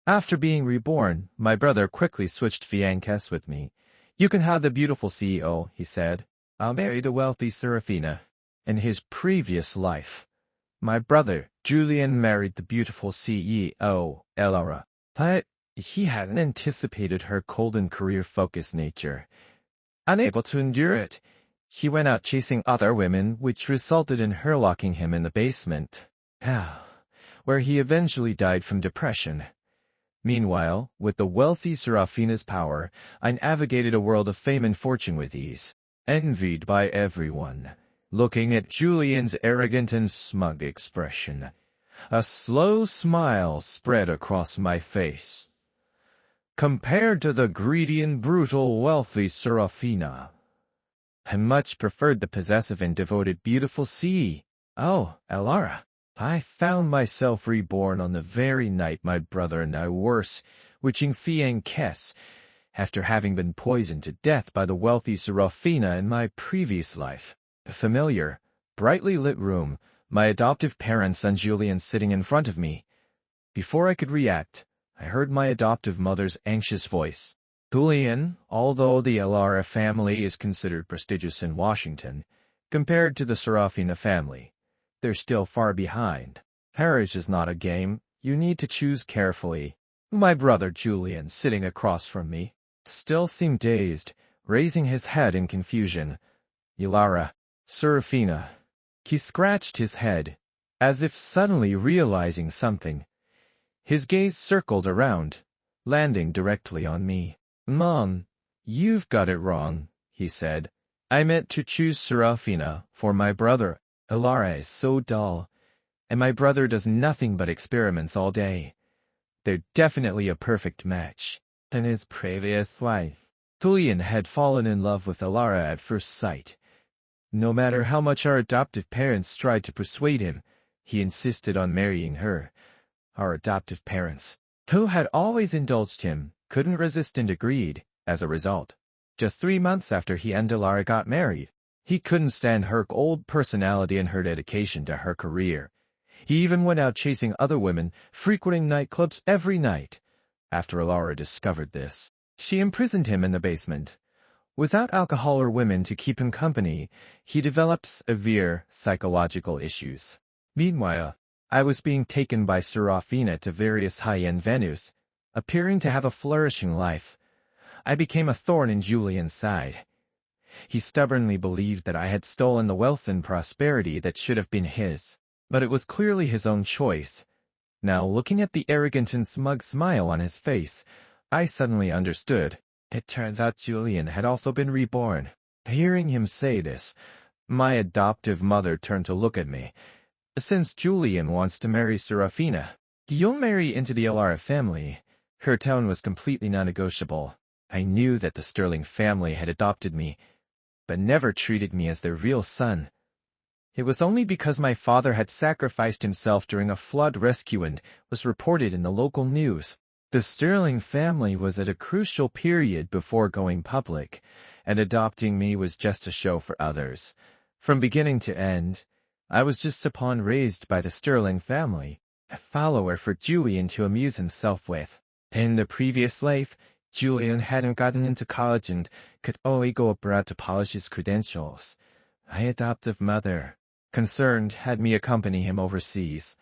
After being reborn, my brother quickly switched fiancés with me. "You can have the beautiful CEO," he said. "I'll marry the wealthy Serafina." In his previous life, my brother, Julian, married the beautiful CEO, Elara. But he hadn't anticipated her cold and career-focused nature. Unable to endure it, he went out chasing other women, which resulted in her locking him in the basement, where he eventually died from depression. Meanwhile, with the wealthy Serafina's power, I navigated a world of fame and fortune with ease, envied by everyone. Looking at Julian's arrogant and smug expression, a slow smile spread across my face. Compared to the greedy and brutal wealthy Serafina, I much preferred the possessive and devoted beautiful Elara. I found myself reborn on the very night my brother and I were switching fiancés, after having been poisoned to death by the wealthy Serafina in my previous life. A familiar, brightly lit room, my adoptive parents and Julian sitting in front of me. Before I could react, I heard my adoptive mother's anxious voice. "Julian, although the Elara family is considered prestigious in Washington, compared to the Serafina family, they're still far behind. Marriage is not a game. You need to choose carefully." My brother Julian, sitting across from me, still seemed dazed, raising his head in confusion. "Elara, Serafina." He scratched his head, as if suddenly realizing something. His gaze circled around, landing directly on me. "Mom, you've got it wrong," he said. "I meant to choose Serafina for my brother. Elara is so dull, and my brother does nothing but experiments all day. They're definitely a perfect match." In his previous life, Julian had fallen in love with Elara at first sight. No matter how much our adoptive parents tried to persuade him, he insisted on marrying her. Our adoptive parents, who had always indulged him, couldn't resist and agreed. As a result, just 3 months after he and Elara got married, he couldn't stand her cold personality and her dedication to her career. He even went out chasing other women, frequenting nightclubs every night. After Elara discovered this, she imprisoned him in the basement. Without alcohol or women to keep him company, he developed severe psychological issues. Meanwhile, I was being taken by Serafina to various high-end venues, appearing to have a flourishing life. I became a thorn in Julian's side. He stubbornly believed that I had stolen the wealth and prosperity that should have been his, but it was clearly his own choice. Now, looking at the arrogant and smug smile on his face, I suddenly understood. It turns out Julian had also been reborn. Hearing him say this, my adoptive mother turned to look at me. "Since Julian wants to marry Serafina, you'll marry into the Elara family." Her tone was completely non-negotiable. I knew that the Sterling family had adopted me, but never treated me as their real son. It was only because my father had sacrificed himself during a flood rescue and was reported in the local news. The Sterling family was at a crucial period before going public, and adopting me was just a show for others. From beginning to end, I was just a pawn raised by the Sterling family, a follower for Julian to amuse himself with. In the previous life, Julian hadn't gotten into college and could only go abroad to polish his credentials. My adoptive mother, concerned, had me accompany him overseas.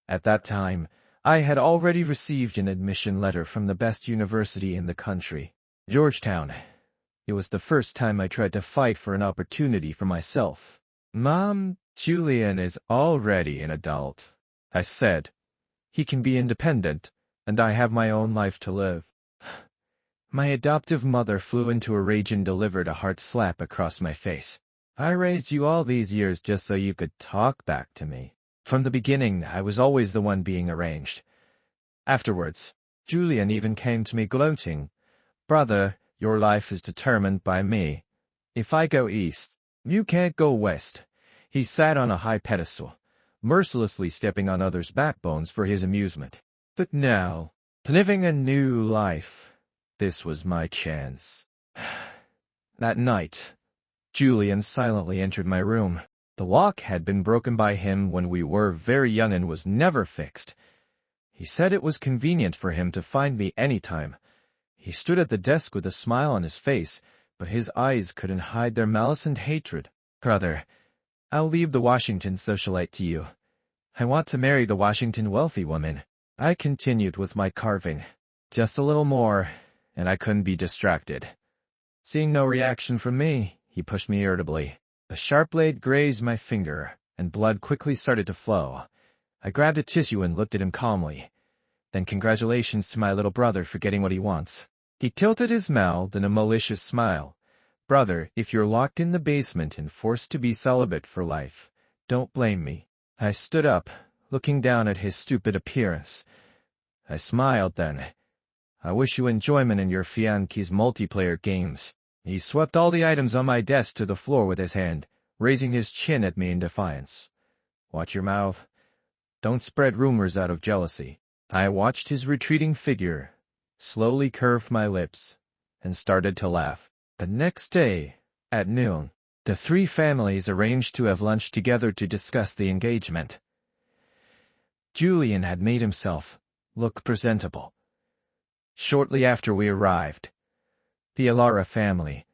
At that time, I had already received an admission letter from the best university in the country, Georgetown. It was the first time I tried to fight for an opportunity for myself. "Mom, Julian is already an adult," I said. "He can be independent, and I have my own life to live." My adoptive mother flew into a rage and delivered a hard slap across my face. "I raised you all these years just so you could talk back to me. From the beginning, I was always the one being arranged." Afterwards, Julian even came to me gloating. "Brother, your life is determined by me. If I go east, you can't go west." He sat on a high pedestal, mercilessly stepping on others' backbones for his amusement. But now, living a new life, this was my chance. That night, Julian silently entered my room. The lock had been broken by him when we were very young and was never fixed. He said it was convenient for him to find me anytime. He stood at the desk with a smile on his face, but his eyes couldn't hide their malice and hatred. Brother, I'll leave the Washington socialite to you. I want to marry the Washington wealthy woman. I continued with my carving. Just a little more, and I couldn't be distracted. Seeing no reaction from me, he pushed me irritably. A sharp blade grazed my finger, and blood quickly started to flow. I grabbed a tissue and looked at him calmly. Then congratulations to my little brother for getting what he wants. He tilted his mouth in a malicious smile. Brother, if you're locked in the basement and forced to be celibate for life, don't blame me. I stood up, looking down at his stupid appearance. I smiled then. I wish you enjoyment in your fiancée's multiplayer games. He swept all the items on my desk to the floor with his hand, raising his chin at me in defiance. Watch your mouth. Don't spread rumors out of jealousy. I watched his retreating figure, slowly curved my lips, and started to laugh. The next day, at noon, the three families arranged to have lunch together to discuss the engagement. Julian had made himself look presentable. Shortly after we arrived, the Alara family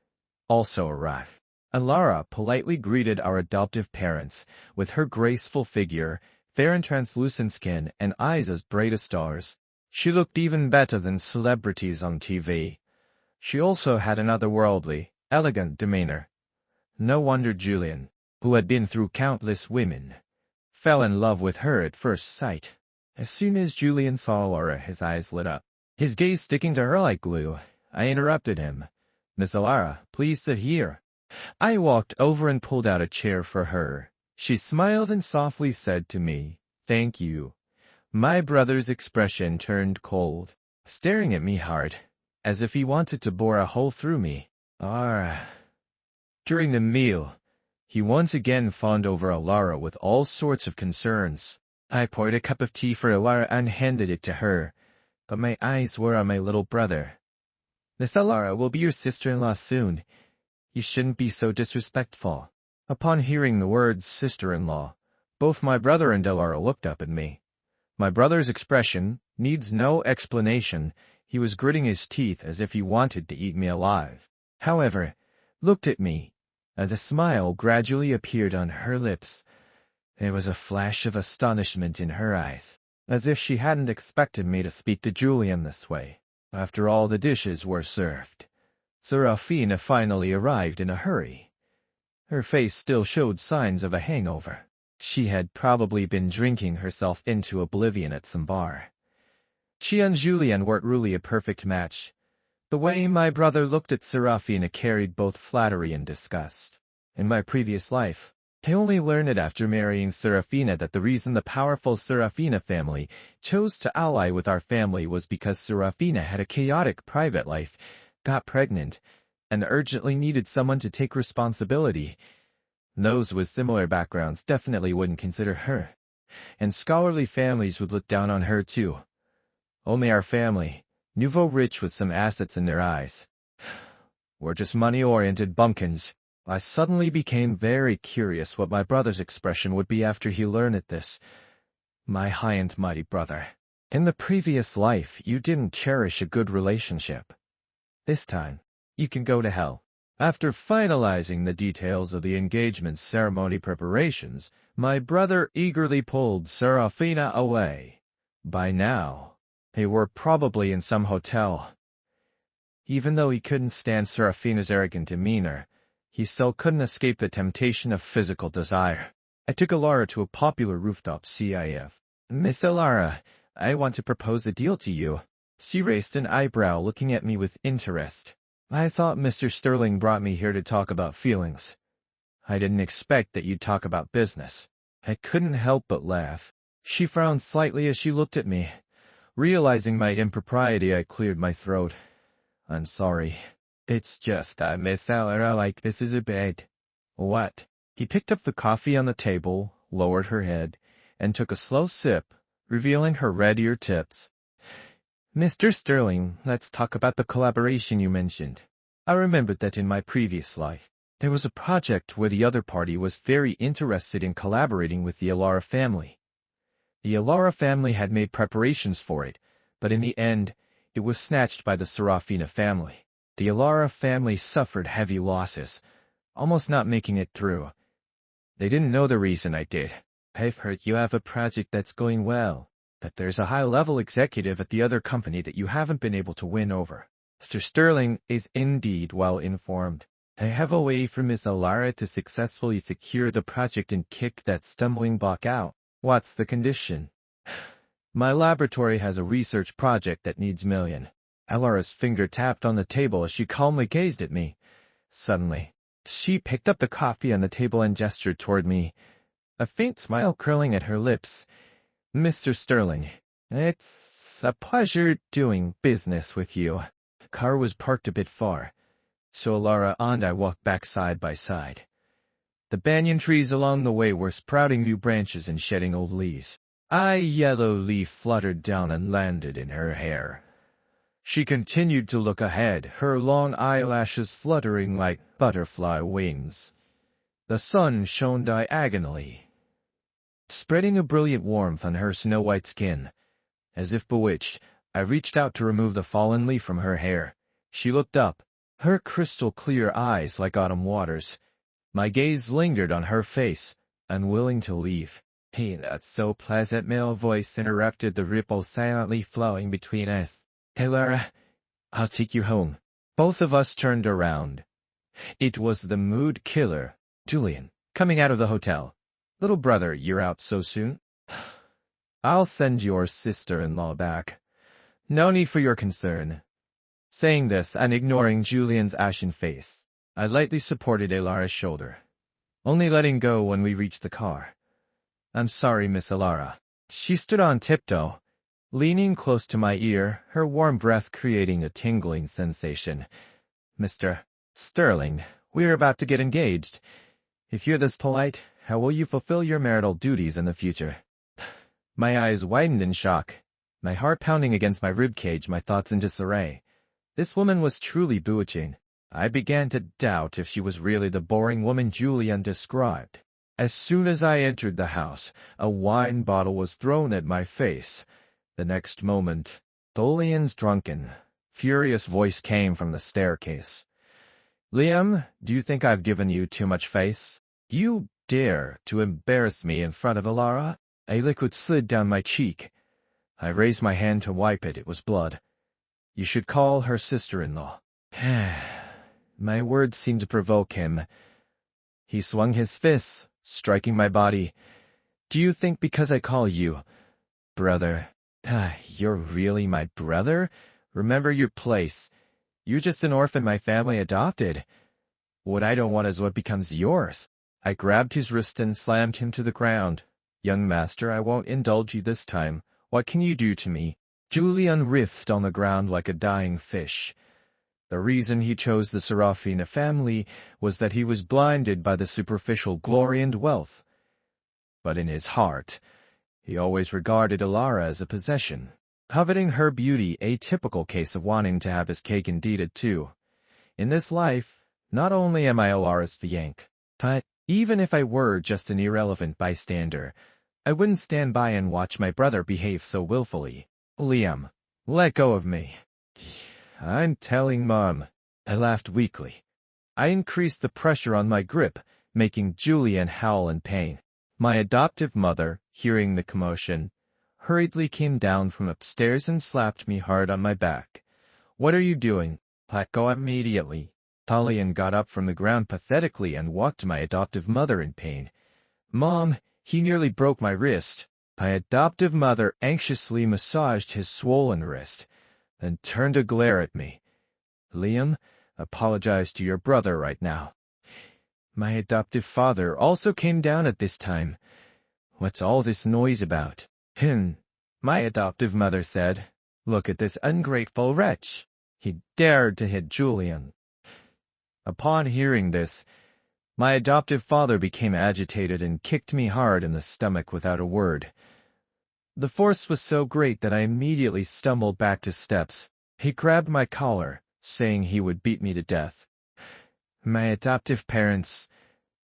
also arrived. Alara politely greeted our adoptive parents with her graceful figure, fair and translucent skin, and eyes as bright as stars. She looked even better than celebrities on TV. She also had an otherworldly, elegant demeanor. No wonder Julian, who had been through countless women, fell in love with her at first sight. As soon as Julian saw Alara, his eyes lit up, his gaze sticking to her like glue. I interrupted him. Miss Alara, please sit here. I walked over and pulled out a chair for her. She smiled and softly said to me, "Thank you." My brother's expression turned cold, staring at me hard, as if he wanted to bore a hole through me. During the meal, he once again fawned over Alara with all sorts of concerns. I poured a cup of tea for Alara and handed it to her, but my eyes were on my little brother. Miss Alara will be your sister-in-law soon. You shouldn't be so disrespectful. Upon hearing the words sister-in-law, both my brother and Alara looked up at me. My brother's expression needs no explanation. He was gritting his teeth as if he wanted to eat me alive. However, looked at me, and a smile gradually appeared on her lips. There was a flash of astonishment in her eyes, as if she hadn't expected me to speak to Julian this way. After all the dishes were served, Serafina finally arrived in a hurry. Her face still showed signs of a hangover. She had probably been drinking herself into oblivion at some bar. She and Julian weren't really a perfect match. The way my brother looked at Serafina carried both flattery and disgust. In my previous life, I only learned it after marrying Serafina that the reason the powerful Serafina family chose to ally with our family was because Serafina had a chaotic private life, got pregnant, and urgently needed someone to take responsibility. Those with similar backgrounds definitely wouldn't consider her, and scholarly families would look down on her too. Only our family, nouveau rich with some assets in their eyes, were just money-oriented bumpkins. I suddenly became very curious what my brother's expression would be after he learned this. My high and mighty brother, in the previous life you didn't cherish a good relationship. This time, you can go to hell. After finalizing the details of the engagement ceremony preparations, my brother eagerly pulled Serafina away. By now, they were probably in some hotel. Even though he couldn't stand Serafina's arrogant demeanor, he still couldn't escape the temptation of physical desire. I took Alara to a popular rooftop CIF. Miss Alara, I want to propose a deal to you. She raised an eyebrow, looking at me with interest. I thought Mr. Sterling brought me here to talk about feelings. I didn't expect that you'd talk about business. I couldn't help but laugh. She frowned slightly as she looked at me. Realizing my impropriety, I cleared my throat. I'm sorry. It's just that Miss Alara like this is a bed. What? He picked up the coffee on the table, lowered her head, and took a slow sip, revealing her red ear tips. Mr. Sterling, let's talk about the collaboration you mentioned. I remembered that in my previous life, there was a project where the other party was very interested in collaborating with the Alara family. The Alara family had made preparations for it, but in the end, it was snatched by the Serafina family. The Alara family suffered heavy losses, almost not making it through. They didn't know the reason I did. I've heard you have a project that's going well, but there's a high-level executive at the other company that you haven't been able to win over. Mr. Sterling is indeed well informed. I have a way for Miss Alara to successfully secure the project and kick that stumbling block out. What's the condition? My laboratory has a research project that needs $1 million. Alara's finger tapped on the table as she calmly gazed at me. Suddenly, she picked up the coffee on the table and gestured toward me, a faint smile curling at her lips. Mr. Sterling, it's a pleasure doing business with you. The car was parked a bit far, so Alara and I walked back side by side. The banyan trees along the way were sprouting new branches and shedding old leaves. A yellow leaf fluttered down and landed in her hair. She continued to look ahead, her long eyelashes fluttering like butterfly wings. The sun shone diagonally, spreading a brilliant warmth on her snow-white skin. As if bewitched, I reached out to remove the fallen leaf from her hair. She looked up, her crystal-clear eyes like autumn waters. My gaze lingered on her face, unwilling to leave. That so pleasant male voice interrupted the ripple silently flowing between us. Alara, I'll take you home. Both of us turned around. It was the mood killer, Julian, coming out of the hotel. Little brother, you're out so soon? I'll send your sister-in-law back. No need for your concern. Saying this and ignoring Julian's ashen face, I lightly supported Alara's shoulder, only letting go when we reached the car. I'm sorry, Miss Alara. She stood on tiptoe, leaning close to my ear, her warm breath creating a tingling sensation. Mr. Sterling, we're about to get engaged. If you're this polite, how will you fulfill your marital duties in the future? My eyes widened in shock, my heart pounding against my ribcage, my thoughts in disarray. This woman was truly bewitching. I began to doubt if she was really the boring woman Julian described. As soon as I entered the house, a wine bottle was thrown at my face. The next moment, Julian's drunken, furious voice came from the staircase. Liam, do you think I've given you too much face? You dare to embarrass me in front of Alara? A liquid slid down my cheek. I raised my hand to wipe it. It was blood. You should call her sister-in-law. My words seemed to provoke him. He swung his fists, striking my body. Do you think because I call you brother, you're really my brother? Remember your place. You're just an orphan my family adopted. What I don't want is what becomes yours. I grabbed his wrist and slammed him to the ground. Young master, I won't indulge you this time. What can you do to me? Julian writhed on the ground like a dying fish. The reason he chose the Serafina family was that he was blinded by the superficial glory and wealth. But in his heart, he always regarded Alara as a possession, coveting her beauty, a typical case of wanting to have his cake and eat it too. In this life, not only am I Alara's fiancé, but even if I were just an irrelevant bystander, I wouldn't stand by and watch my brother behave so willfully. Liam, let go of me. I'm telling Mom. I laughed weakly. I increased the pressure on my grip, making Julian howl in pain. My adoptive mother, hearing the commotion, hurriedly came down from upstairs and slapped me hard on my back. What are you doing? Let go immediately. Julian got up from the ground pathetically and walked to my adoptive mother in pain. Mom, he nearly broke my wrist. My adoptive mother anxiously massaged his swollen wrist, then turned to glare at me. Liam, apologize to your brother right now. My adoptive father also came down at this time. What's all this noise about? My adoptive mother said. Look at this ungrateful wretch. He dared to hit Julian. Upon hearing this, my adoptive father became agitated and kicked me hard in the stomach without a word. The force was so great that I immediately stumbled back to steps. He grabbed my collar, saying he would beat me to death. My adoptive parents'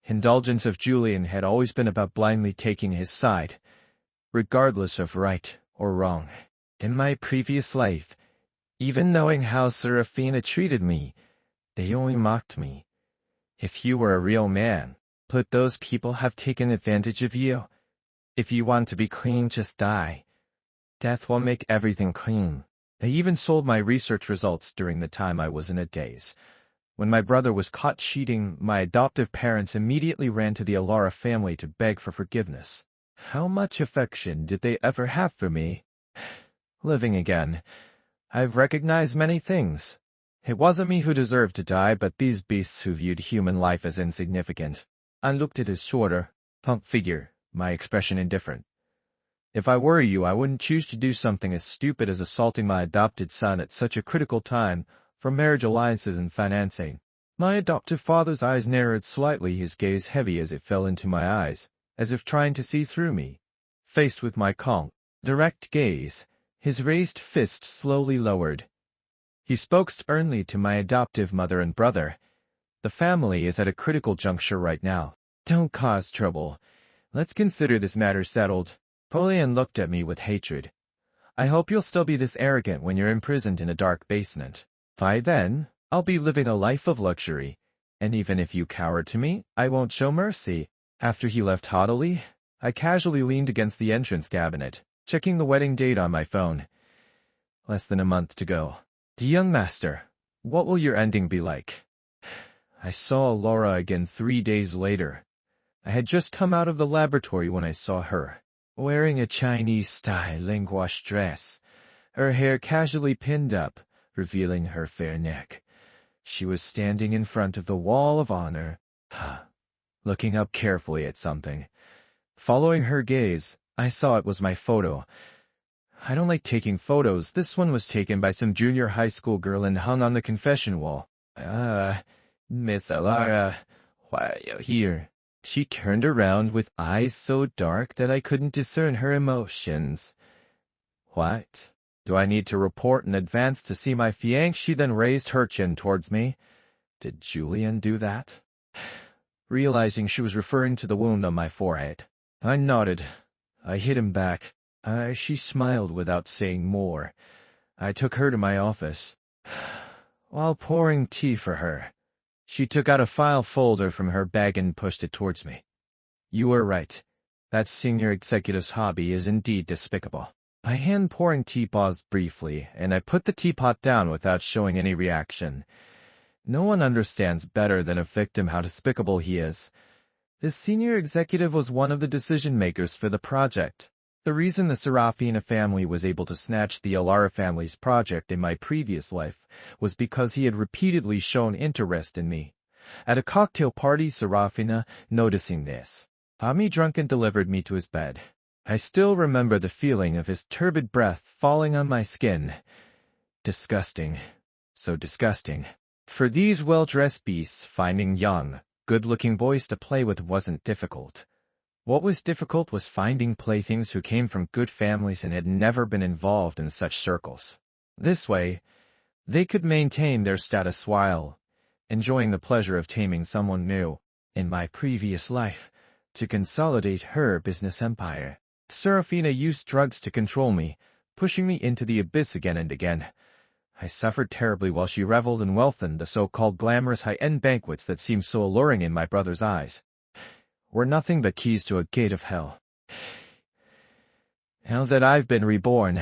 indulgence of Julian had always been about blindly taking his side. regardless of right or wrong. In my previous life, even knowing how Serafina treated me, they only mocked me. If you were a real man, could those people have taken advantage of you? If you want to be clean, just die. Death will make everything clean. They even sold my research results during the time I was in a daze. When my brother was caught cheating, my adoptive parents immediately ran to the Alara family to beg for forgiveness. How much affection did they ever have for me? Living again, I've recognized many things. It wasn't me who deserved to die, but these beasts who viewed human life as insignificant. I looked at his shorter, plump figure, my expression indifferent. If I were you, I wouldn't choose to do something as stupid as assaulting my adopted son at such a critical time for marriage alliances and Fiancée. My adoptive father's eyes narrowed slightly, his gaze heavy as it fell into my eyes, as if trying to see through me. Faced with my calm, direct gaze, his raised fist slowly lowered. He spoke sternly to my adoptive mother and brother. The family is at a critical juncture right now. Don't cause trouble. Let's consider this matter settled. Polian looked at me with hatred. I hope you'll still be this arrogant when you're imprisoned in a dark basement. By then, I'll be living a life of luxury. And even if you cower to me, I won't show mercy. After he left haughtily, I casually leaned against the entrance cabinet, checking the wedding date on my phone. Less than a month to go. The young master, what will your ending be like? I saw Laura again 3 days later. I had just come out of the laboratory when I saw her, wearing a Chinese-style linguash dress, her hair casually pinned up, revealing her fair neck. She was standing in front of the wall of honor, looking up carefully at something. Following her gaze, I saw it was my photo. I don't like taking photos. This one was taken by some junior high school girl and hung on the confession wall. Miss Alara, why are you here? She turned around with eyes so dark that I couldn't discern her emotions. What? Do I need to report in advance to see my fiancé? She then raised her chin towards me. Did Julian do that? Realizing she was referring to the wound on my forehead, I nodded. I hit him back. She smiled without saying more. I took her to my office. While pouring tea for her, she took out a file folder from her bag and pushed it towards me. You were right. That senior executive's hobby is indeed despicable. My hand pouring tea paused briefly, and I put the teapot down without showing any reaction. No one understands better than a victim how despicable he is. This senior executive was one of the decision-makers for the project. The reason the Serafina family was able to snatch the Alara family's project in my previous life was because he had repeatedly shown interest in me. At a cocktail party, Serafina, noticing this, got me drunk and delivered me to his bed. I still remember the feeling of his turbid breath falling on my skin. Disgusting. So disgusting. For these well-dressed beasts, finding young, good-looking boys to play with wasn't difficult. What was difficult was finding playthings who came from good families and had never been involved in such circles. This way, they could maintain their status while enjoying the pleasure of taming someone new, in my previous life, to consolidate her business empire. Serafina used drugs to control me, pushing me into the abyss again and again. I suffered terribly while she reveled in wealth and the so-called glamorous high-end banquets that seemed so alluring in my brother's eyes were nothing but keys to a gate of hell. Now that I've been reborn,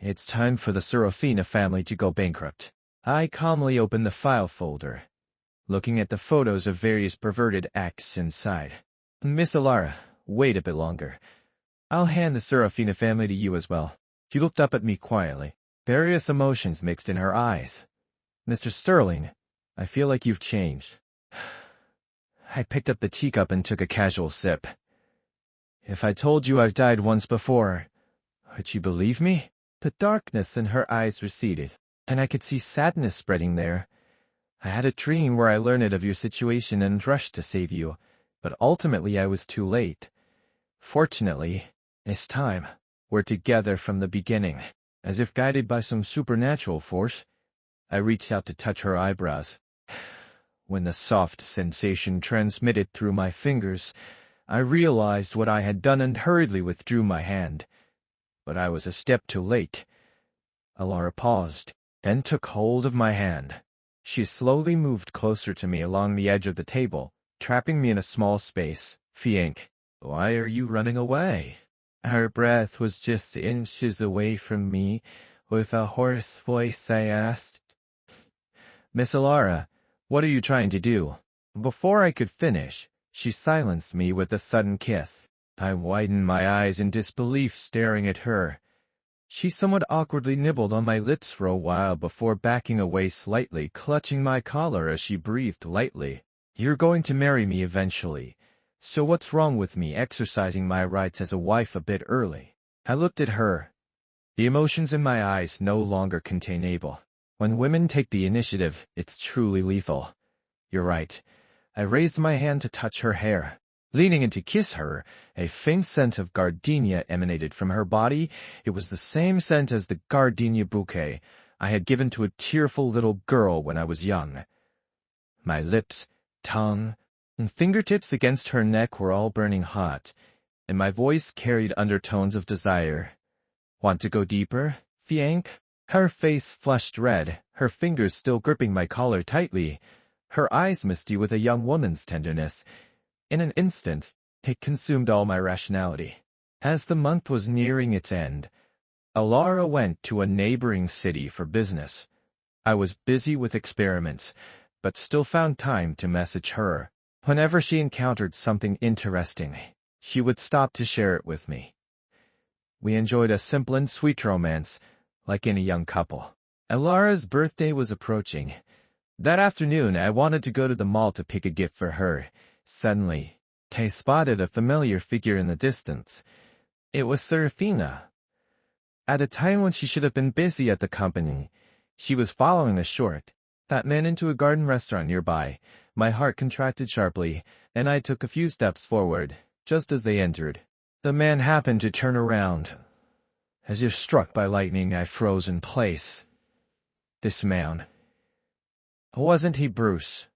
it's time for the Serafina family to go bankrupt. I calmly opened the file folder, looking at the photos of various perverted acts inside. Miss Alara, wait a bit longer. I'll hand the Serafina family to you as well. She looked up at me quietly, various emotions mixed in her eyes. Mr. Sterling, I feel like you've changed. I picked up the teacup and took a casual sip. If I told you I've died once before, would you believe me? The darkness in her eyes receded, and I could see sadness spreading there. I had a dream where I learned of your situation and rushed to save you, but ultimately I was too late. Fortunately, this time, we're together from the beginning. As if guided by some supernatural force, I reached out to touch her eyebrows. When the soft sensation transmitted through my fingers, I realized what I had done and hurriedly withdrew my hand. But I was a step too late. Alara paused, then took hold of my hand. She slowly moved closer to me along the edge of the table, trapping me in a small space. Fiancée, why are you running away? Her breath was just inches away from me. With a hoarse voice I asked, Miss Alara, what are you trying to do? Before I could finish, she silenced me with a sudden kiss. I widened my eyes in disbelief, staring at her. She somewhat awkwardly nibbled on my lips for a while before backing away slightly, clutching my collar as she breathed lightly. You're going to marry me eventually. So what's wrong with me exercising my rights as a wife a bit early? I looked at her. The emotions in my eyes no longer contain Abel. When women take the initiative, it's truly lethal. You're right. I raised my hand to touch her hair. Leaning in to kiss her, a faint scent of gardenia emanated from her body. It was the same scent as the gardenia bouquet I had given to a tearful little girl when I was young. My lips, tongue, and fingertips against her neck were all burning hot, and my voice carried undertones of desire. Want to go deeper, Fiancée? Her face flushed red, her fingers still gripping my collar tightly, her eyes misty with a young woman's tenderness. In an instant, it consumed all my rationality. As the month was nearing its end, Alara went to a neighboring city for business. I was busy with experiments, but still found time to message her. Whenever she encountered something interesting, she would stop to share it with me. We enjoyed a simple and sweet romance, like any young couple. Alara's birthday was approaching. That afternoon, I wanted to go to the mall to pick a gift for her. Suddenly, I spotted a familiar figure in the distance. It was Serafina. At a time when she should have been busy at the company, she was following a short that man into a garden restaurant nearby. My heart contracted sharply, and I took a few steps forward. Just as they entered, the man happened to turn around. As if struck by lightning, I froze in place. This man. Wasn't he Bruce?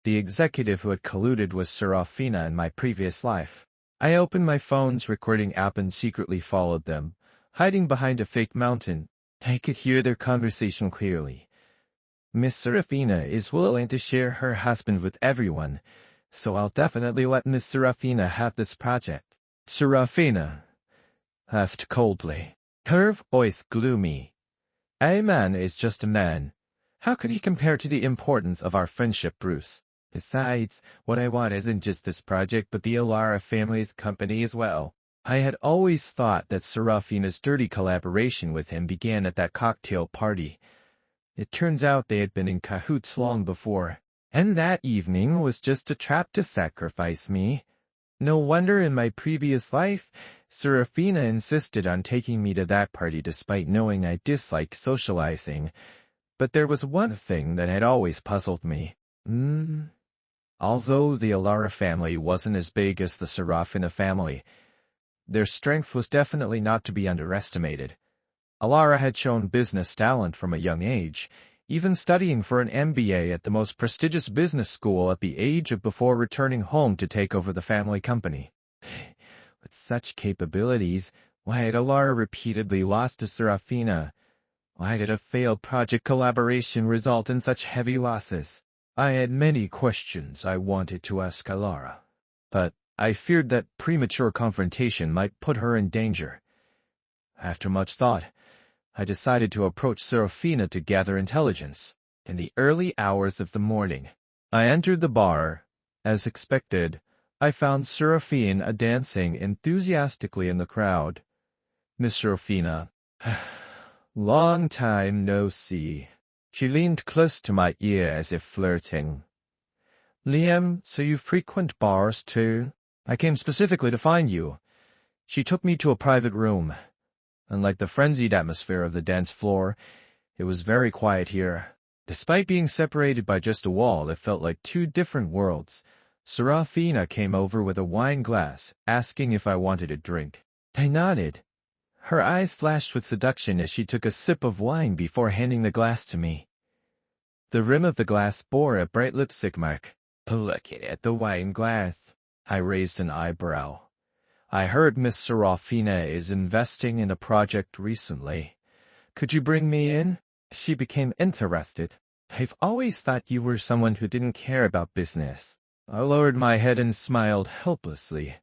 The executive who had colluded with Serafina in my previous life. I opened my phone's recording app and secretly followed them, hiding behind a fake mountain. I could hear their conversation clearly. Miss Serafina is willing to share her husband with everyone, so I'll definitely let Miss Serafina have this project. Serafina laughed coldly, her voice gloomy. A man is just a man. How could he compare to the importance of our friendship, Bruce? Besides, what I want isn't just this project but the Alara family's company as well. I had always thought that Serafina's dirty collaboration with him began at that cocktail party. It turns out they had been in cahoots long before, and that evening was just a trap to sacrifice me. No wonder in my previous life, Serafina insisted on taking me to that party despite knowing I disliked socializing. But there was one thing that had always puzzled me. Although the Alara family wasn't as big as the Serafina family, their strength was definitely not to be underestimated. Alara had shown business talent from a young age, even studying for an MBA at the most prestigious business school at the age of before returning home to take over the family company. With such capabilities, why had Alara repeatedly lost to Serafina? Why did a failed project collaboration result in such heavy losses? I had many questions I wanted to ask Alara, but I feared that premature confrontation might put her in danger. After much thought, I decided to approach Serafina to gather intelligence. In the early hours of the morning, I entered the bar. As expected, I found Serafina dancing enthusiastically in the crowd. Miss Serafina, long time no see. She leaned close to my ear as if flirting. Liam, so you frequent bars too? I came specifically to find you. She took me to a private room. Unlike the frenzied atmosphere of the dance floor, it was very quiet here. Despite being separated by just a wall, it felt like two different worlds. Serafina came over with a wine glass, asking if I wanted a drink. I nodded. Her eyes flashed with seduction as she took a sip of wine before handing the glass to me. The rim of the glass bore a bright lipstick mark. Look at the wine glass. I raised an eyebrow. I heard Miss Serafina is investing in a project recently. Could you bring me in? She became interested. I've always thought you were someone who didn't care about business. I lowered my head and smiled helplessly.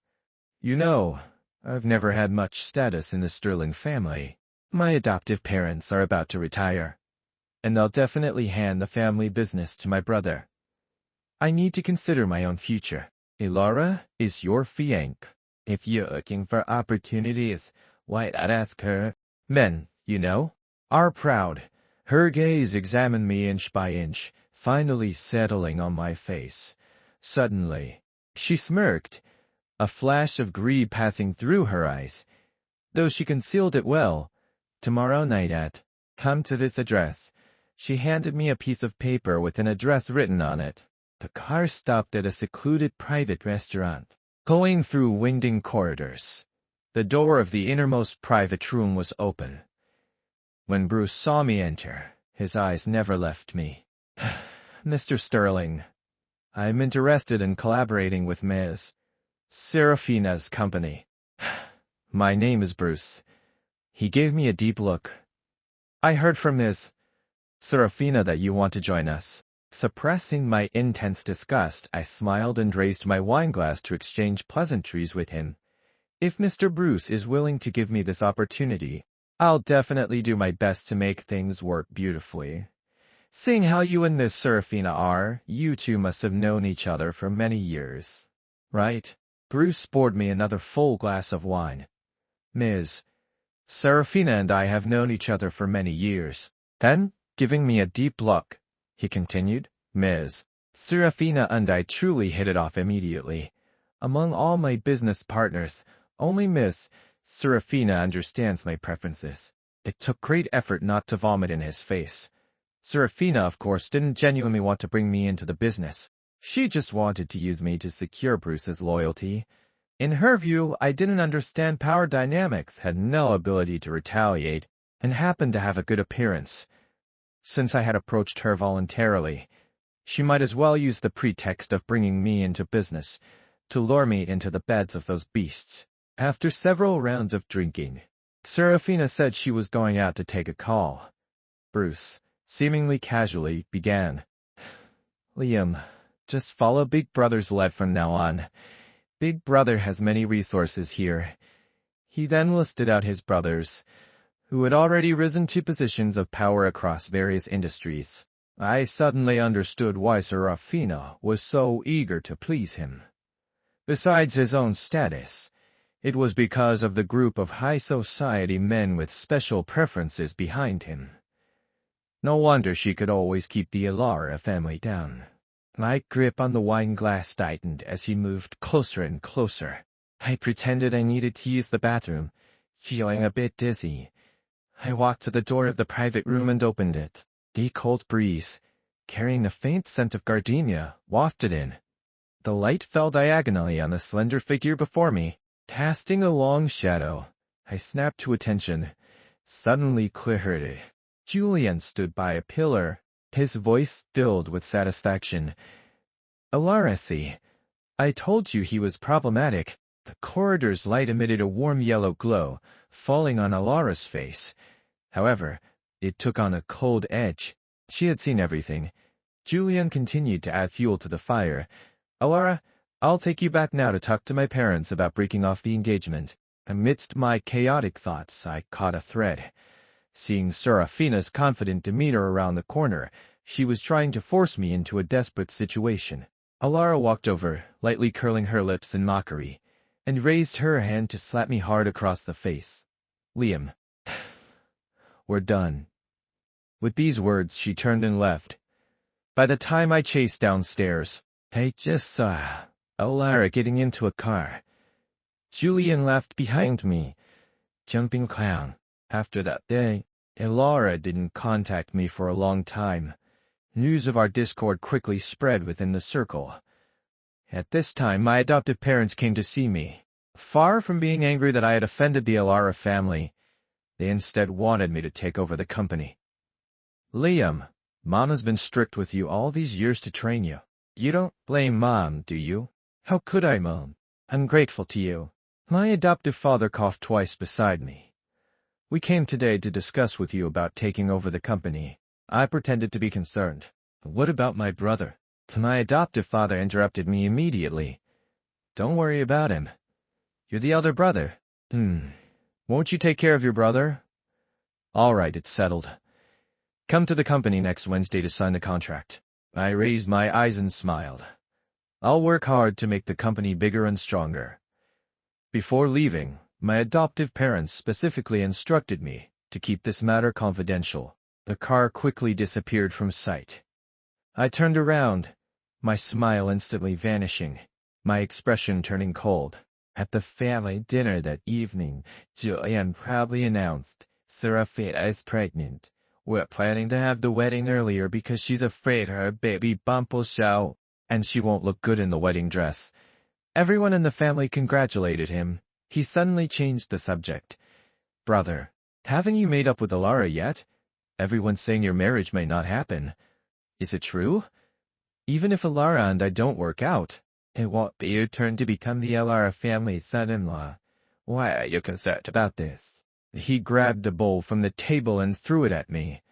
You know, I've never had much status in the Sterling family. My adoptive parents are about to retire, and they'll definitely hand the family business to my brother. I need to consider my own future. Elara is your fiancée. If you're looking for opportunities, why not ask her? Men, you know, are proud. Her gaze examined me inch by inch, finally settling on my face. Suddenly, she smirked, a flash of greed passing through her eyes. Though she concealed it well, tomorrow night come to this address. She handed me a piece of paper with an address written on it. The car stopped at a secluded private restaurant. Going through winding corridors, the door of the innermost private room was open. When Bruce saw me enter, his eyes never left me. Mr. Sterling, I'm interested in collaborating with Ms. Serafina's company. My name is Bruce. He gave me a deep look. I heard from Ms. Serafina that you want to join us. Suppressing my intense disgust, I smiled and raised my wineglass to exchange pleasantries with him. If Mr. Bruce is willing to give me this opportunity, I'll definitely do my best to make things work beautifully. Seeing how you and Miss Serafina are, you two must have known each other for many years. Right? Bruce poured me another full glass of wine. Ms. Serafina and I have known each other for many years. Then, giving me a deep look, he continued, Ms. Serafina and I truly hit it off immediately. Among all my business partners, only Miss Serafina understands my preferences. It took great effort not to vomit in his face. Serafina, of course, didn't genuinely want to bring me into the business. She just wanted to use me to secure Bruce's loyalty. In her view, I didn't understand power dynamics, had no ability to retaliate, and happened to have a good appearance. Since I had approached her voluntarily, she might as well use the pretext of bringing me into business to lure me into the beds of those beasts. After several rounds of drinking, Serafina said she was going out to take a call. Bruce, seemingly casually, began. Liam, just follow Big Brother's lead from now on. Big Brother has many resources here. He then listed out his brothers, who had already risen to positions of power across various industries. I suddenly understood why Serafina was so eager to please him. Besides his own status, it was because of the group of high society men with special preferences behind him. No wonder she could always keep the Elara family down. My grip on the wine glass tightened as he moved closer and closer. I pretended I needed to use the bathroom, feeling a bit dizzy. I walked to the door of the private room and opened it. The cold breeze, carrying a faint scent of gardenia, wafted in. The light fell diagonally on the slender figure before me, casting a long shadow. I snapped to attention, suddenly clear-headed. Julian stood by a pillar, his voice filled with satisfaction. Alarasi, I told you he was problematic. The corridor's light emitted a warm yellow glow, falling on Alara's face. However, it took on a cold edge. She had seen everything. Julian continued to add fuel to the fire. Alara, I'll take you back now to talk to my parents about breaking off the engagement. Amidst my chaotic thoughts, I caught a thread. Seeing Serafina's confident demeanor around the corner, she was trying to force me into a desperate situation. Alara walked over, lightly curling her lips in mockery, and raised her hand to slap me hard across the face. Liam, we're done. With these words, she turned and left. By the time I chased downstairs, I just saw Alara getting into a car. Julian left behind me, jumping clown. After that day, Elara didn't contact me for a long time. News of our discord quickly spread within the circle. At this time, my adoptive parents came to see me. Far from being angry that I had offended the Elara family, they instead wanted me to take over the company. Liam, Mom has been strict with you all these years to train you. You don't blame Mom, do you? How could I, Mom? I'm grateful to you. My adoptive father coughed twice beside me. We came today to discuss with you about taking over the company. I pretended to be concerned. But what about my brother? My adoptive father interrupted me immediately. Don't worry about him. You're the elder brother. Won't you take care of your brother? All right, it's settled. Come to the company next Wednesday to sign the contract. I raised my eyes and smiled. I'll work hard to make the company bigger and stronger. Before leaving, my adoptive parents specifically instructed me to keep this matter confidential. The car quickly disappeared from sight. I turned around, my smile instantly vanishing, my expression turning cold. At the family dinner that evening, Julian proudly announced, Serafina is pregnant. We're planning to have the wedding earlier because she's afraid her baby bump will show, and she won't look good in the wedding dress. Everyone in the family congratulated him. He suddenly changed the subject. Brother, haven't you made up with Alara yet? Everyone's saying your marriage may not happen. Is it true? Even if Alara and I don't work out, it won't be your turn to become the Alara family's son-in-law. Why are you concerned about this? He grabbed a bowl from the table and threw it at me.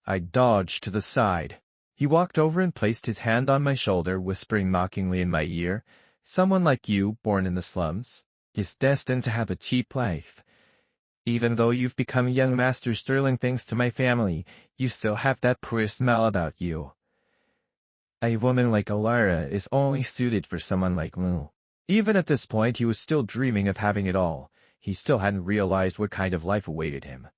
I dodged to the side. He walked over and placed his hand on my shoulder, whispering mockingly in my ear, Someone like you, born in the slums, is destined to have a cheap life. Even though you've become a young master sterling thanks to my family, you still have that poor smell about you. A woman like Alara is only suited for someone like Mu. Even at this point, he was still dreaming of having it all. He still hadn't realized what kind of life awaited him.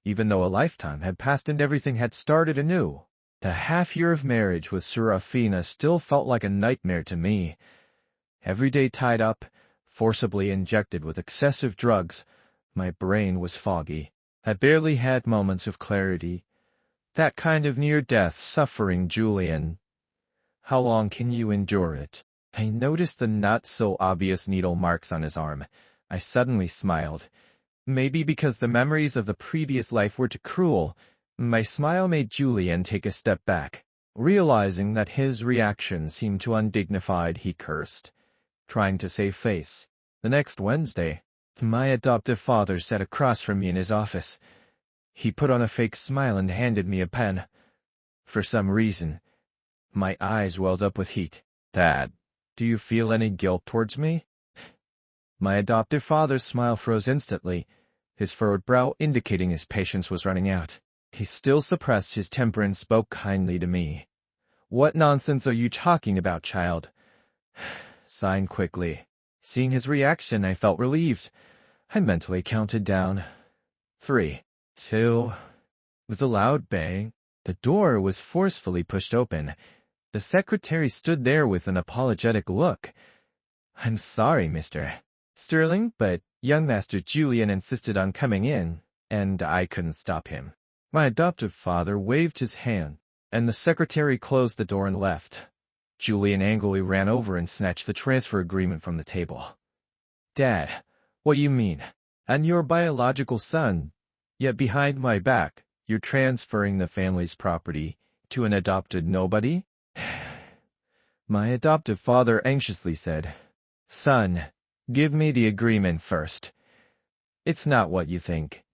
Even though a lifetime had passed and everything had started anew, the half-year of marriage with Serafina still felt like a nightmare to me. Every day tied up, forcibly injected with excessive drugs, my brain was foggy. I barely had moments of clarity. That kind of near-death suffering, Julian. How long can you endure it? I noticed the not-so-obvious needle marks on his arm. I suddenly smiled. Maybe because the memories of the previous life were too cruel, my smile made Julian take a step back. Realizing that his reaction seemed too undignified, he cursed, trying to save face. The next Wednesday, my adoptive father sat across from me in his office. He put on a fake smile and handed me a pen. For some reason, my eyes welled up with heat. Dad, do you feel any guilt towards me? My adoptive father's smile froze instantly, his furrowed brow indicating his patience was running out. He still suppressed his temper and spoke kindly to me. What nonsense are you talking about, child? Sighing quickly. Seeing his reaction, I felt relieved. I mentally counted down. 3, 2... With a loud bang, the door was forcefully pushed open. The secretary stood there with an apologetic look. I'm sorry, Mr. Sterling, but young Master Julian insisted on coming in, and I couldn't stop him. My adoptive father waved his hand, and the secretary closed the door and left. Julian angrily ran over and snatched the transfer agreement from the table. Dad, what do you mean? I'm your biological son, yet behind my back, you're transferring the family's property to an adopted nobody? My adoptive father anxiously said, Son, give me the agreement first. It's not what you think.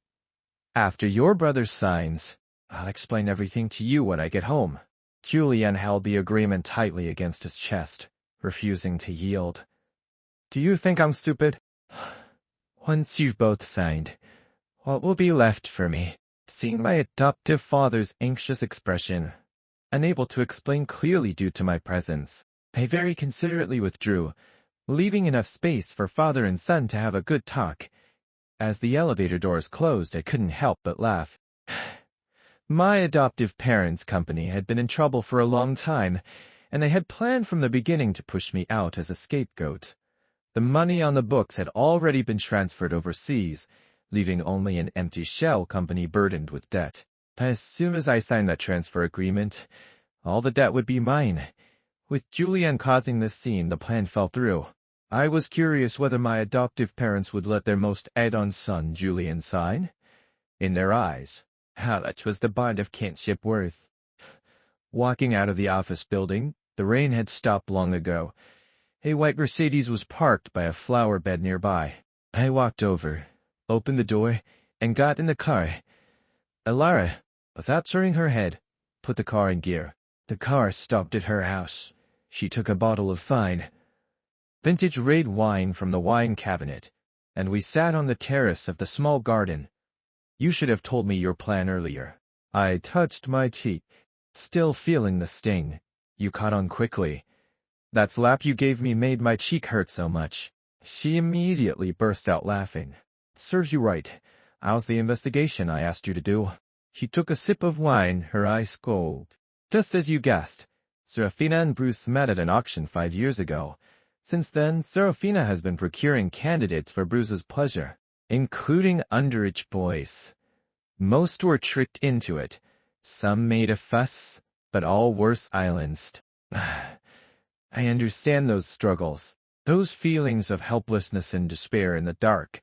After your brother signs, I'll explain everything to you when I get home. Julian held the agreement tightly against his chest, refusing to yield. Do you think I'm stupid? Once you've both signed, what will be left for me? Seeing my adoptive father's anxious expression, unable to explain clearly due to my presence, I very considerately withdrew, leaving enough space for father and son to have a good talk. As the elevator doors closed, I couldn't help but laugh. My adoptive parents' company had been in trouble for a long time, and they had planned from the beginning to push me out as a scapegoat. The money on the books had already been transferred overseas, leaving only an empty shell company burdened with debt. As soon as I signed that transfer agreement, all the debt would be mine. With Julian causing this scene, the plan fell through. I was curious whether my adoptive parents would let their most add-on son, Julian, sign. In their eyes, how much was the bond of kinship worth? Walking out of the office building, the rain had stopped long ago, A white Mercedes was parked by a flower bed nearby. I walked over, opened the door, and got in the car. Alara, without turning her head, put the car in gear. The car stopped at her house. She took a bottle of fine, vintage red wine from the wine cabinet, and we sat on the terrace of the small garden. You should have told me your plan earlier. I touched my cheek, still feeling the sting. You caught on quickly. That slap you gave me made my cheek hurt so much. She immediately burst out laughing. Serves you right. How's the investigation I asked you to do? She took a sip of wine, her eyes cold. Just as you guessed, Serafina and Bruce met at an auction 5 years ago. Since then, Serafina has been procuring candidates for Bruce's pleasure, including underage boys. Most were tricked into it. Some made a fuss, but all were silenced. I understand those struggles, those feelings of helplessness and despair in the dark.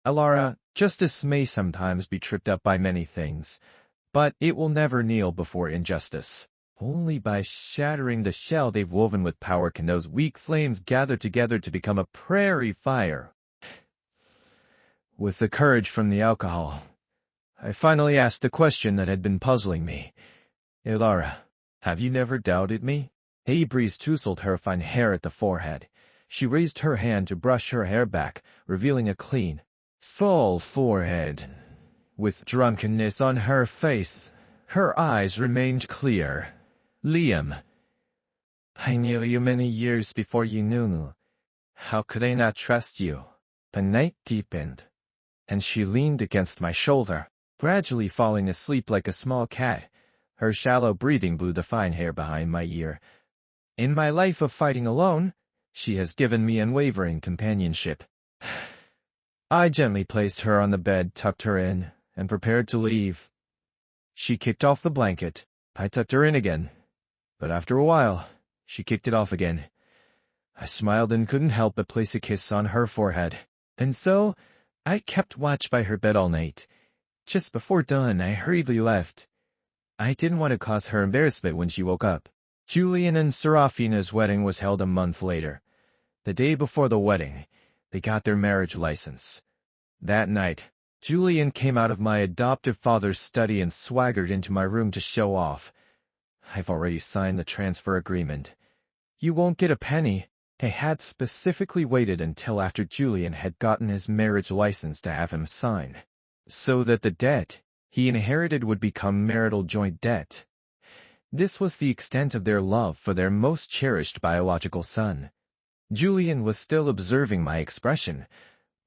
Alara, justice may sometimes be tripped up by many things, but it will never kneel before injustice. Only by shattering the shell they've woven with power can those weak flames gather together to become a prairie fire. With the courage from the alcohol, I finally asked the question that had been puzzling me. Alara, have you never doubted me? A breeze tousled her fine hair at the forehead. She raised her hand to brush her hair back, revealing a clean, full forehead. With drunkenness on her face, her eyes remained clear. Liam, I knew you many years before you knew me. How could I not trust you? The night deepened, and she leaned against my shoulder, gradually falling asleep like a small cat. Her shallow breathing blew the fine hair behind my ear. In my life of fighting alone, she has given me unwavering companionship. I gently placed her on the bed, tucked her in, and prepared to leave. She kicked off the blanket. I tucked her in again, but after a while, she kicked it off again. I smiled and couldn't help but place a kiss on her forehead. And so, I kept watch by her bed all night. Just before dawn, I hurriedly left. I didn't want to cause her embarrassment when she woke up. Julian and Serafina's wedding was held a month later. The day before the wedding, they got their marriage license. That night, Julian came out of my adoptive father's study and swaggered into my room to show off. I've already signed the transfer agreement. You won't get a penny. I had specifically waited until after Julian had gotten his marriage license to have him sign, so that the debt he inherited would become marital joint debt. This was the extent of their love for their most cherished biological son. Julian was still observing my expression,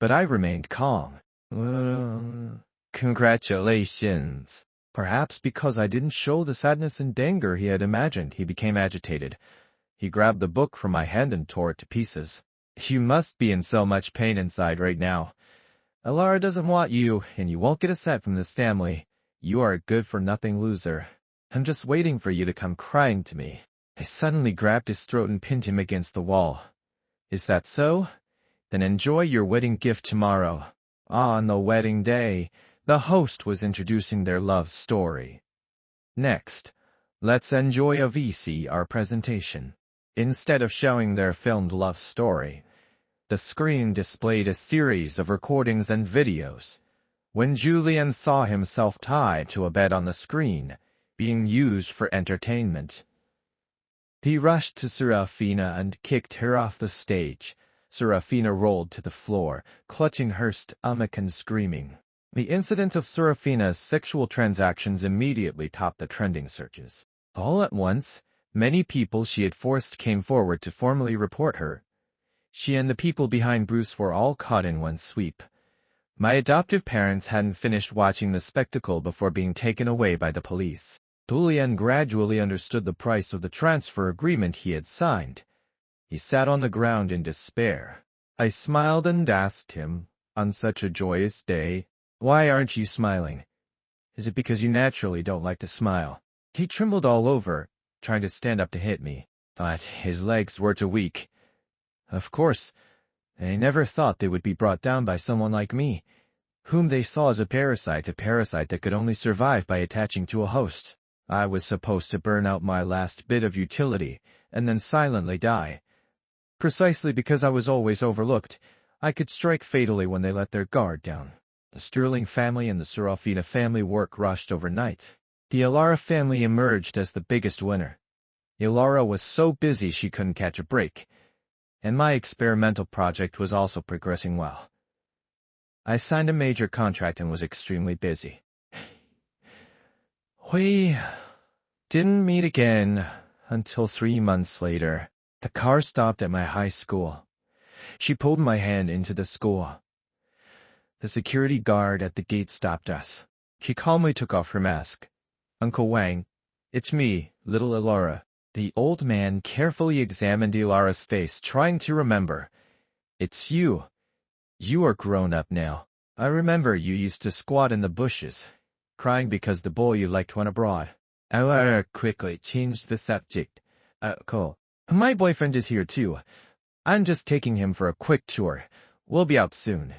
but I remained calm. Congratulations. Perhaps because I didn't show the sadness and anger he had imagined, he became agitated. He grabbed the book from my hand and tore it to pieces. You must be in so much pain inside right now. Alara doesn't want you, and you won't get a cent from this family. You are a good-for-nothing loser. I'm just waiting for you to come crying to me. I suddenly grabbed his throat and pinned him against the wall. Is that so? Then enjoy your wedding gift tomorrow. On the wedding day, the host was introducing their love story. Next, let's enjoy a VCR presentation. Instead of showing their filmed love story, the screen displayed a series of recordings and videos. When Julian saw himself tied to a bed on the screen, being used for entertainment, he rushed to Serafina and kicked her off the stage. Serafina rolled to the floor, clutching her stomach and screaming. The incident of Serafina's sexual transactions immediately topped the trending searches. All at once, many people she had forced came forward to formally report her. She and the people behind Bruce were all caught in one sweep. My adoptive parents hadn't finished watching the spectacle before being taken away by the police. Julian gradually understood the price of the transfer agreement he had signed. He sat on the ground in despair. I smiled and asked him, on such a joyous day, "Why aren't you smiling? Is it because you naturally don't like to smile?" He trembled all over, trying to stand up to hit me, but his legs were too weak. Of course, they never thought they would be brought down by someone like me, whom they saw as a parasite that could only survive by attaching to a host. I was supposed to burn out my last bit of utility and then silently die. Precisely because I was always overlooked, I could strike fatally when they let their guard down. The Sterling family and the Serafina family work rushed overnight. The Ilara family emerged as the biggest winner. Ilara was so busy she couldn't catch a break, and my experimental project was also progressing well. I signed a major contract and was extremely busy. We didn't meet again until 3 months later. The car stopped at my high school. She pulled my hand into the school. The security guard at the gate stopped us. She calmly took off her mask. "Uncle Wang, it's me, little Ilara." The old man carefully examined Ilara's face, trying to remember. "It's you. You are grown up now. I remember you used to squat in the bushes, crying because the boy you liked went abroad." Ilara quickly changed the subject. Cool. My boyfriend is here too. I'm just taking him for a quick tour. We'll be out soon."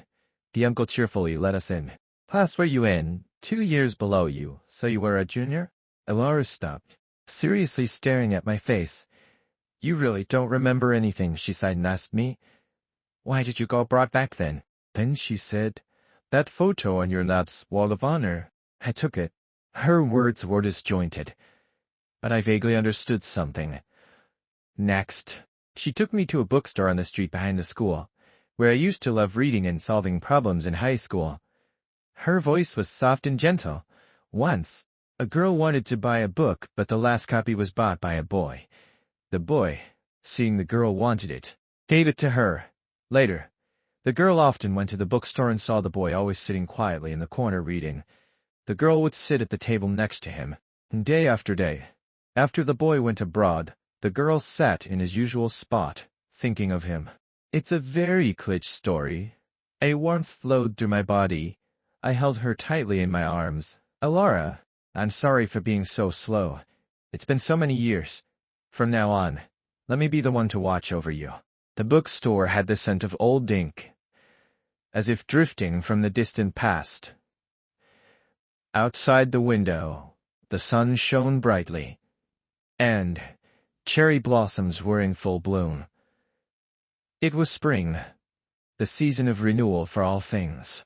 The uncle cheerfully let us in. "Class were you in? 2 years below you, so you were a junior?" Ilara stopped, seriously staring at my face. "You really don't remember anything," she sighed and asked me. "Why did you go abroad back then?" Then she said, "That photo on your lab's wall of honor. I took it." Her words were disjointed, but I vaguely understood something. Next, she took me to a bookstore on the street behind the school, where I used to love reading and solving problems in high school. Her voice was soft and gentle. Once, a girl wanted to buy a book, but the last copy was bought by a boy. The boy, seeing the girl wanted it, gave it to her. Later, the girl often went to the bookstore and saw the boy always sitting quietly in the corner reading. The girl would sit at the table next to him, and day after day. After the boy went abroad, the girl sat in his usual spot, thinking of him. It's a very glitch story. A warmth flowed through my body. I held her tightly in my arms. "Ilara, I'm sorry for being so slow. It's been so many years. From now on, let me be the one to watch over you." The bookstore had the scent of old ink, as if drifting from the distant past. Outside the window, the sun shone brightly, and cherry blossoms were in full bloom. It was spring, the season of renewal for all things.